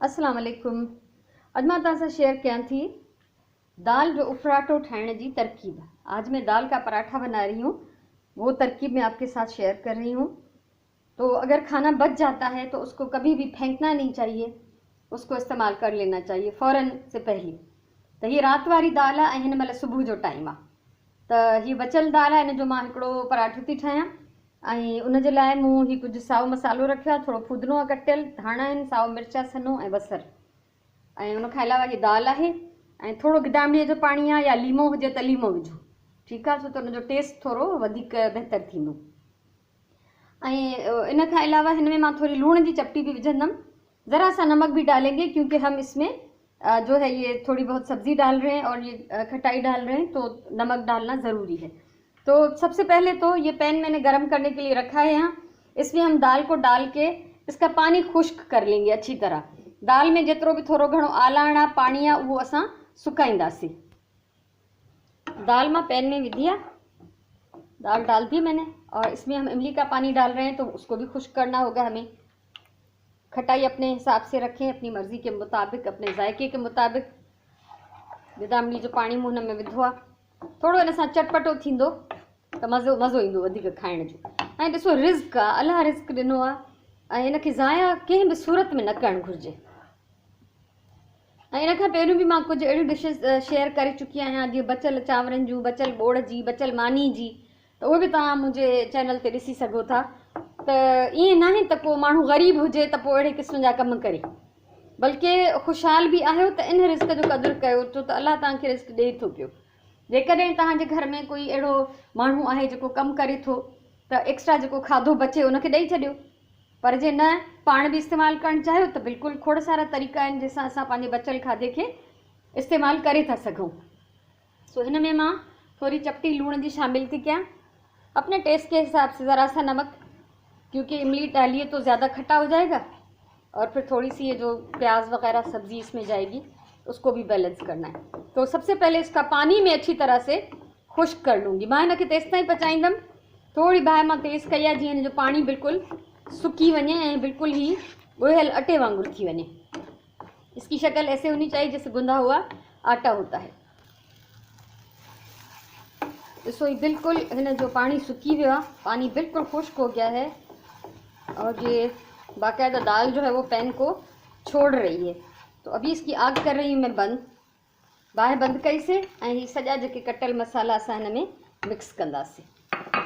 अस्सलाम वालेकुम। अॼु मां तव्हां सां शेयर कयां थी दाल जो उफराटो ठाहिण जी तरकीब। आज मैं दाल का पराठा बना रही हूँ, वो तरकीब मैं आपके साथ शेयर कर रही हूँ। तो अगर खाना बच जाता है तो उसको कभी भी फेंकना नहीं चाहिए, उसको इस्तेमाल कर लेना चाहिए फ़ौरन से पहले। तो ये रात वारी दाल आहे ऐं हिन महिल सुबुह जो टाइम आहे। त हीअ बचियल दाल आहे, इन जो मां हिकिड़ो पराठो थी ठाहियां ऐं उन जे लाइ मूं ही कुझु साओ मसालो रखियो आहे, थोरो फुदिनो आहे कटियल, धाणा आहिनि, साओ मिर्च सनो ऐं बसर, ऐं उनखां अलावा ये दाल आहे ऐं थोरो गिदामड़ीअ जो पाणी आहे, या लीमो हुजे त लीमो विझो, ठीकु आहे, छो त उनजो टेस्ट थोरो वधीक बहितर थींदो। ऐं इन खां अलावा हिन में मां थोरी लूण जी चपटी भी विझंदमि, ज़रा सा नमक भी डालेंगे क्योंकि हम इसमें जो है ये थोड़ी बहुत सब्ज़ी डाल रहे हैं और ये खटाई डाल रहे हैं, तो नमक डालना ज़रूरी है। तो सबसे पहले तो ये पैन मैंने गरम करने के लिए रखा है यहाँ, इसमें हम दाल को डाल के इसका पानी खुश्क कर लेंगे अच्छी तरह। दाल में जेतिरो भी थोरो घणो आलाणा पानी आहे उहो असां सुकाईंदासीं। दाल मां पैन में विधी आहे, दाल डाल दी मैंने और इसमें हम इमली का पानी डाल रहे हैं, तो उसको भी खुश्क करना होगा हमें। खटाई अपने हिसाब से रखें, अपनी मर्ज़ी के मुताबिक, अपने जायके के मुताबिक। गिदामड़ी जो पानी मूं हुन में विधो आहे, थोरो इन सां चटपटो थींदो त मज़ो ईंदो वधीक खाइण जो। ऐं ॾिसो रिस्क आहे, अलाह रिस्क ॾिनो आहे ऐं इनखे ज़ाया कंहिं बि सूरत में न करणु घुरिजे। ऐं इन खां पहिरियों बि मां कुझु अहिड़ियूं डिशेस शेयर करे चुकी आहियां, जीअं बचियल चांवरनि जूं, बचियल ॿोड़ जी, बचियल मानी जी, त उहे बि तव्हां मुंहिंजे चैनल ते ॾिसी सघो था। त ईअं नाहे त को माण्हू ग़रीब हुजे त पोइ अहिड़े क़िस्म जा कम करे, बल्कि ख़ुशहाल बि आहियो त इन रिस्क जो क़दुरु कयो, छो त अलाह तव्हांखे रिस्क ॾिए थो पियो। जेकॾहिं तव्हांजे घर में कोई अहिड़ो माण्हू आहे जेको कमु करे थो त एक्स्ट्रा जेको खाधो बचे उनखे ॾेई छॾियो, पर जे न पाण बि इस्तेमालु करणु चाहियो त बिल्कुलु खोड़ सारा तरीक़ा आहिनि जंहिंसां असां पंहिंजे बचियल खाधे खे इस्तेमालु करे था सघूं। सो हिन में मां थोरी चपटी लूण जी शामिल थी कयां, अपने टेस्ट के हिसाब से ज़रा सा नमक, क्योंकि इमली डालिए तो ज़्यादा खट्टा हो जाएगा और फिर थोड़ी सी ये जो प्याज वगैरह सब्ज़ी इसमें जाएगी उसको भी बैलेंस करना है। तो सबसे पहले इसका पानी में अच्छी तरह से खुश्क कर लूँगी। मां हिनखे तेसि ताईं पचाईंदमि, थोड़ी बाहि मां तेज़ कई आहे जीअं हिन जो पाणी बिल्कुलु सुकी वञे ऐं बिल्कुलु ही ॻोहियल अटे वांगुरु थी वञे। इसकी शक्ल ऐसे होनी चाहिए जैसे गुंदा हुआ आटा होता है। ॾिसो ही बिल्कुलु हिन जो पानी सुकी वियो आहे, पानी बिल्कुलु खुश्क हो गया है और ये बाकायदा दाल जो है वो पैन को छोड़ रही है। तो अभी इसकी आग कर रही हूँ मैं बंद, बाहि बंद कई से ऐं ही सॼा जेके कटियल मसाला असां हिन में मिक्स कंदासीं।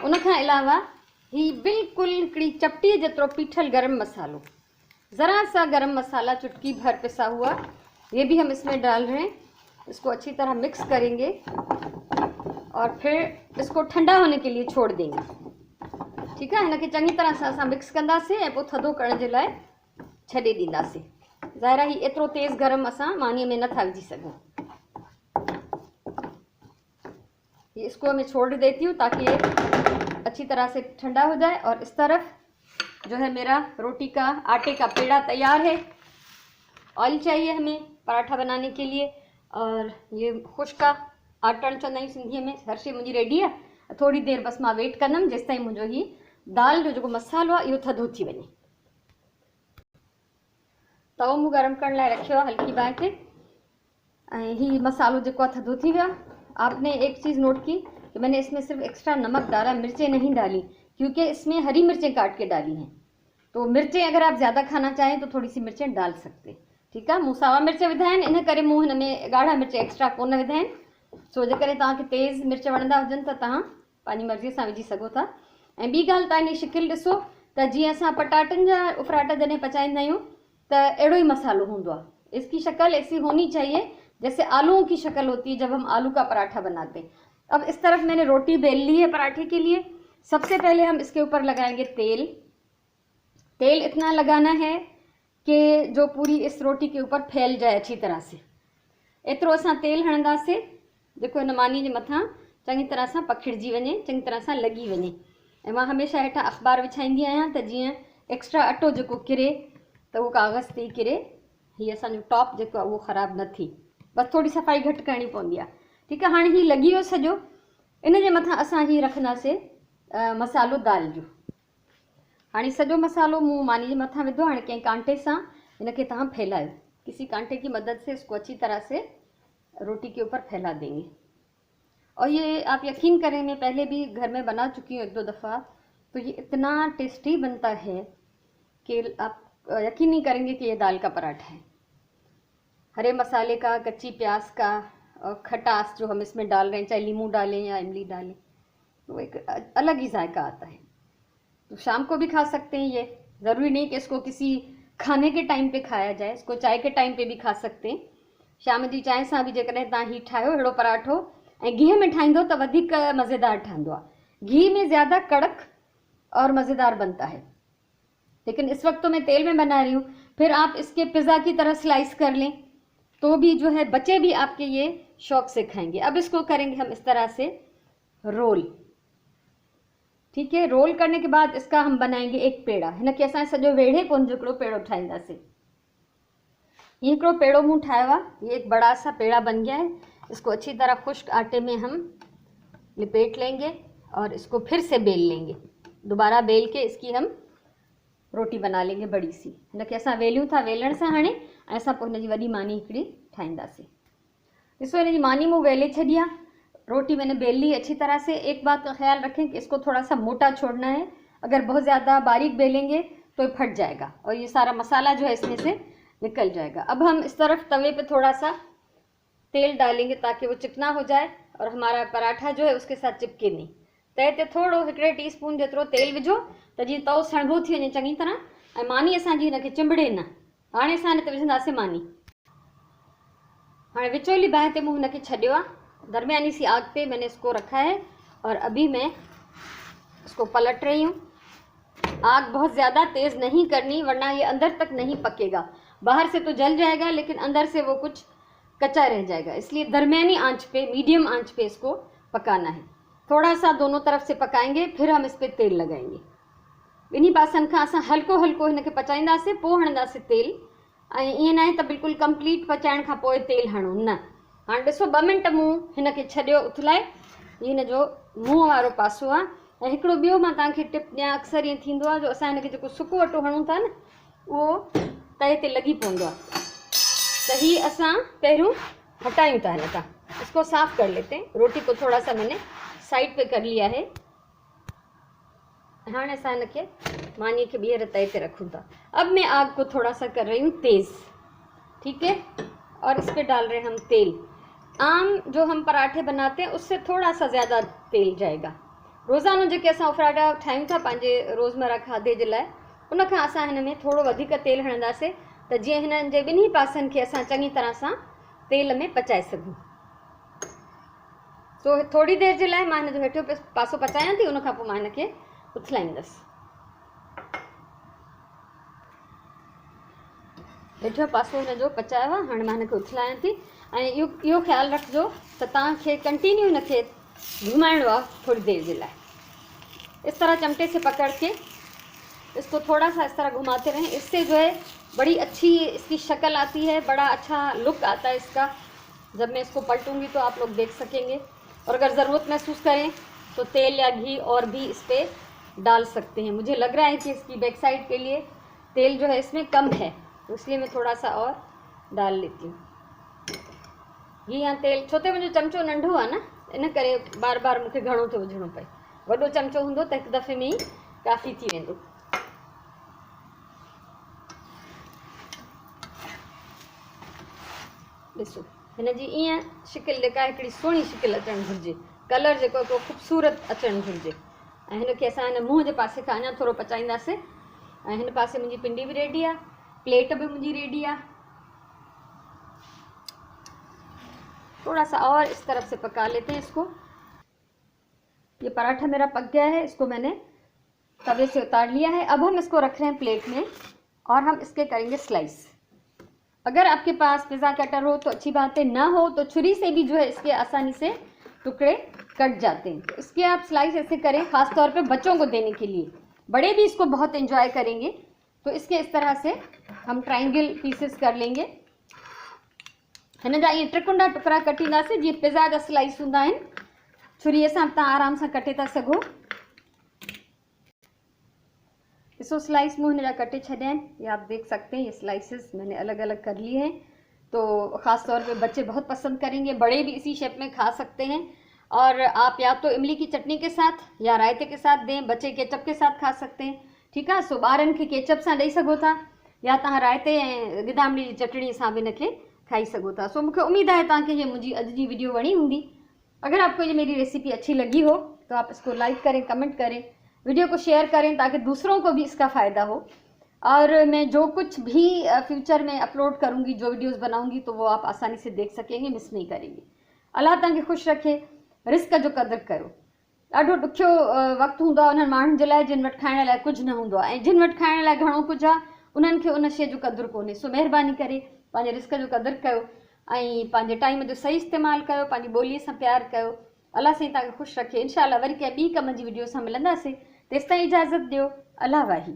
उन खां अलावा ही बिल्कुलु हिकिड़ी चपटीअ जेतिरो पीठल गरम मसालो, ज़रा सा गरम मसाला चुटकी भर पिसा हुआ, ये भी हम इसमें डाल रहे हैं। इसको अच्छी तरह मिक्स करेंगे और फिर इसको ठंडा होने के लिए छोड़ देंगे, ठीकु आहे। हिनखे चङी तरह सां असां मिक्स कंदासीं ऐं पोइ थधो करण जे लाइ छॾे ॾींदासीं। ज़ाहिर ही एतिरो तेज़ गरम असां मानीअ में नथा विझी सघूं। ये इसको मैं छोड़ देती हूँ ताकि ये अच्छी तरह से ठंडा हो जाए। और इस तरफ जो है मेरा रोटी का आटे का पेड़ा तैयार है। ऑयल चाहिए हमें पराठा बनाने के लिए, और ये खुश्क आटण चवंदा आहियूं सिंधीअ में। हर शइ मुंहिंजी रेडी आहे, थोड़ी देरि बसि मां वेट कंदमि जेसि ताईं मुंहिंजो ही दाल जो जेको मसालो आहे इहो थधो थी वञे। तवो मूं गरम करण लाइ रखियो आहे हल्की बाहि ते, ऐं ही मसालो जेको आहे थधो थी वियो आहे। आपने एक चीज़ नोट की कि मैंने इसमें सिर्फ एक्स्ट्रा नमक डाला, मिर्चें नहीं डाली, क्योंकि इसमें हरी मिर्चें काट के डाली हैं। तो मिर्चें अगर आप ज़्यादा खाना चाहें तो थोड़ी सी मिर्चें डाल सकते, ठीकु आहे। मूं सावा मिर्च विधा आहिनि, इन करे मूं हिन में ॻाढ़ा मिर्च एक्स्ट्रा कोन विधा आहिनि। सो जेकॾहिं तव्हांखे तेज़ मिर्च वणंदा हुजनि त तव्हां पंहिंजी मर्ज़ीअ सां विझी सघो था। ऐं ॿी ॻाल्हि तव्हां हिन शिकिल ॾिसो त जीअं असां पटाटनि जा उफराटा जॾहिं पचाईंदा आहियूं त अहिड़ो ई मसालो हूंदो आहे। इसकी शक्ल ऐसी होनी चाहिए जैसे आलूओं की शक्ल होती है जब हम आलू का पराठा बनाते हैं। अब इस तरफ मैंने रोटी बेल ली है पराठे के लिए। सबसे पहले हम इसके ऊपर लगाएंगे तेल। तेल इतना लगाना है कि जो पूरी इस रोटी के ऊपर फैल जाए अच्छी तरह से। एतिरो असां तेल हणंदासीं जेको हिन मानी जे मथां चङी तरह सां पखिड़िजी वञे, चङी तरह सां लॻी वञे। ऐं मां हमेशह हेठां अख़बार विछाईंदी आहियां त जीअं एक्स्ट्रा अटो जेको किरे त उहो कागज़ ते किरे, हीअ असांजो टॉप जेको आहे उहो ख़राबु न थी। बसि थोरी सफ़ाई घटि करणी पवंदी आहे, ठीकु आहे। हाणे हीअ लॻी वियो सॼो, इन जे मथां असां हीअ रखंदासीं मसालो दाल जो। हाणे सॼो मसालो मूं मानी जे मथां विधो, हाणे कंहिं कांटे सां हिनखे तव्हां फैलायो। किसी कांटे की मदद से इसको अच्छी तरह से रोटी के ऊपर फैला देंगे। और ये आप यकीन करें, मैं पहले भी घर में बना चुकी हूँ 1-2 दफ़ा, तो ये इतना टेस्टी बनता है कि आप यकीन नहीं करेंगे कि ये दाल का पराठा है। हरे मसाले का, कच्ची प्याज का और खटास जो हम इसमें डाल रहे हैं, चाहे नींबू डालें या इमली डालें, तो एक अलग ही जायका आता है। तो शाम को भी खा सकते हैं ये, ज़रूरी नहीं कि इसको किसी खाने के टाइम पे खाया जाए, इसको चाय के टाइम पे भी खा सकते हैं। शाम जी चांहि सां बि जेकॾहिं तव्हां हीउ ठाहियो अहिड़ो पराठो ऐं घी में ठाहींदो त वधीक मज़ेदार ठहंदो आहे। घी में ज़्यादा कड़क और मज़ेदार बनता है, लेकिन इस वक्त तो मैं तेल में बना रही हूँ। फिर आप इसके पिज़्ज़ा की तरह स्लाइस कर लें तो भी जो है बच्चे भी आपके ये शौक से खाएंगे। अब इसको करेंगे हम इस तरह से रोल। ठीक है, रोल करने के बाद इसका हम बनाएंगे एक पेड़ा। हिनखे असां सॼो वेढ़े पोइ हिकिड़ो पेड़ो ठाहींदासीं। ये हिकिड़ो पेड़ो मूं ठाहियो आहे, ये एक बड़ा सा पेड़ा बन गया है। इसको अच्छी तरह खुश्क आटे में हम लिपेट लेंगे और इसको फिर से बेल लेंगे। दोबारा बेल के इसकी हम रोटी बना लेंगे बड़ी सी। हिनखे असां वेलियूं था वेलण सां हाणे, ऐं असां पोइ हिनजी वॾी मानी हिकिड़ी ठाहींदासीं। ॾिसो हिनजी मानी मूं वेले छॾी आहे, रोटी मैंने बेल ली अच्छी तरह से। एक बात का ख्याल रखें कि इसको थोड़ा सा मोटा छोड़ना है, अगर बहुत ज़्यादा बारीक बेलेंगे तो ये फट जाएगा और ये सारा मसाला जो है इसमें से निकल जाएगा। अब हम इस तरफ तवे पे थोड़ा सा तेल डालेंगे ताकि वो चिकना हो जाए और हमारा पराठा जो है उसके साथ चिपके नहीं। तवे ते थोड़ो 1 टीस्पून जेतिरो तेल विझो त जीअं तओ सणभो थी वञे चङी तरह, ऐं मानी असांजी हिनखे चिंबड़े न। हाणे असां हिन ते विझंदासीं मानी। हाणे विचोली बाहि ते मूं हिनखे छॾियो आहे, दरमियानी सी आग पे मैंने इसको रखा है और अभी मैं इसको पलट रही हूँ। आग बहुत ज़्यादा तेज़ नहीं करनी वरना ये अंदर तक नहीं पकेगा। बाहर से तो जल जाएगा लेकिन अंदर से वो कुछ कच्चा रह जाएगा, इसलिए दरमियानी आंच पे, मीडियम आंच पे इसको पकाना है। थोड़ा सा दोनों तरफ से पकाएंगे, फिर हम इस पर तेल लगाएंगे। ॿिन्ही पासनि खां असां हल्को हल्को हिनखे पचाईंदासीं, पोइ हणंदासीं तेल। ऐं ईअं न आहे त बिल्कुलु कंप्लीट पचाइण खां पोइ तेल हणूं, न। हाणे ॾिसो 2 मिंट मूं हिनखे छॾियो उथलाए, हिन जो मुंहुं वारो पासो आहे। ऐं हिकिड़ो ॿियो मां तव्हांखे टिप ॾियां, अक्सर ईअं थींदो आहे जो असां हिनखे जेको सुको अटो हणूं था न, उहो तए ते लॻी पवंदो आहे, त हीअ असां पहिरियों हटायूं था हिन खां। इसको साफ़ कर लेते हैं। रोटी को थोड़ा सा मैंने साइड पे कर लिया है। हाँ असां हिनखे मानी के ॿीहर तए ते रखूं था। अब मैं आग को थोड़ा सा कर रही हूँ तेज़, ठीक है, और इस पे डाल रहे हैं हम तेल। आम जो हम पराठे बनाते हैं उससे थोड़ा सा ज़्यादा तेल जाएगा। रोज़ाना जेके असां पराठा ठाहियूं था पंहिंजे रोज़मर्रा खाधे जे लाइ, उन खां असां हिन में थोड़ो वधीक तेल हणंदासीं त जीअं हिननि जे ॿिन्ही पासनि खे असां चङी तरह सां तेल में पचाए सघूं। तो थोड़ी देर जे लाइ मां हिन जो हेठियों पासो पचायां थी, उन खां पोइ मां हिनखे उथलाईंदसि। हेठियों पासो हिन जो पचायो आहे, हाणे मां हिनखे उथलायां थी। ऐं इहो ख़्यालु रखिजो त तव्हांखे कंटिन्यू हिनखे घुमाइणो आहे थोड़ी देर के लिए। इस तरह चमटे से पकड़ के इसको थोड़ा सा इस तरह घुमाते रहें, इससे जो है बड़ी अच्छी इसकी शक्ल आती है, बड़ा अच्छा लुक आता है इसका। जब मैं इसको पलटूंगी तो आप लोग देख सकेंगे। और अगर ज़रूरत महसूस करें तो तेल या घी और भी इस पर डाल सकते हैं। मुझे लग रहा है कि इसकी बैक साइड के लिए तेल जो है इसमें कम है, तो इसलिए मैं थोड़ा सा और डाल लेती हूँ घी या तेल। छो त मुंहिंजो चमचो नंढो आहे न, इन करे बार बार मूंखे घणो थो विझणो पए। वॾो चमचो हूंदो त हिकु दफ़े में ई काफ़ी थी वेंदो। ॾिसो हिनजी ईअं शिकिल जेका हिकिड़ी सुहिणी शिकिल अचणु घुरिजे, कलर जेको हिकिड़ो ख़ूबसूरत अचणु घुरिजे। ऐं हिनखे असां हिन मुंहं जे पासे खां अञा थोरो पचाईंदासीं। ऐं हिन पासे मुंहिंजी पिंडी बि रेडी आहे, प्लेट भी मुंहिंजी रेडी आहे। थोड़ा सा और इस तरफ से पका लेते हैं इसको। ये पराठा मेरा पक गया है, इसको मैंने तवे से उतार लिया है। अब हम इसको रख रहे हैं प्लेट में और हम इसके करेंगे स्लाइस। अगर आपके पास पिज़्ज़ा कटर हो तो अच्छी बात है, ना हो तो छुरी से भी जो है इसके आसानी से टुकड़े कट जाते हैं। तो इसके आप स्लाइस ऐसे करें, ख़ास तौर पे बच्चों को देने के लिए। बड़े भी इसको बहुत एंजॉय करेंगे। तो इसके इस तरह से हम ट्रायंगल पीसेस कर लेंगे। हिन जा ये त्रिकुंडा टुकड़ा कटींदासीं, जीअं पिज़्ज़ा जा स्लाइस हूंदा आहिनि। छुरीअ सां तव्हां आराम सां कटे था सघो। ॾिसो स्लाइस मूं हिन जा कटे छॾिया आहिनि, ये आप देख सकते हैं। ये स्लाइसेस मैंने अलग अलग कर लिए हैं, तो ख़ास तौर पे बच्चे बहुत पसंद करेंगे, बड़े भी इसी शेप में खा सकते हैं। और आप या तो इमली की चटनी के साथ या रायते के साथ दें, बच्चे केचप के साथ खा सकते हैं, ठीकु आहे। सो ॿारनि खे केचप सां ॾेई सघो था, या तव्हां रायते ऐं गिदामिड़ी जी चटणी सां बि इनखे खाई सघो था। सो मूंखे उम्मीद है तव्हांखे ये मुंहिंजी अॼु जी वीडियो वणी हूंदी। अगर आपको ये मेरी रेसिपी अच्छी लगी हो तो आप इसको लाइक करें, कमेंट करें, वीडियो को शेयर करें ताकि दूसरों को भी इसका फ़ायदा हो। और मैं जो कुछ भी फ्यूचर में अपलोड करूँगी, जो वीडियोस बनाऊँगी, तो वो आप आसानी से देख सकेंगे, मिस नहीं करेंगे। अल्लाह तव्हांखे ख़ुशि रखे, रिस्क जो क़दुरु कयो। ॾाढो ॾुखियो वक़्तु हूंदो आहे उन्हनि माण्हुनि जे लाइ जिन वटि खाइण लाइ कुझु न हूंदो आहे, ऐं जिन वटि खाइण लाइ घणो कुझु आहे उन्हनि खे उन शइ जो क़दुरु कोन्हे। सो महिरबानी करे पंहिंजे रिस्क जो क़दुरु कयो ऐं पंहिंजे टाइम जो सही इस्तेमालु कयो, पंहिंजी ॿोलीअ सां प्यारु कयो। अल्लाह साईं तव्हांखे ख़ुशि रखे। इंशाअल्लाह वरी कंहिं ॿी कम जी वीडियो सां मिलंदासीं। तेसिताईं इजाज़त ॾियो। अल्लाह वाही।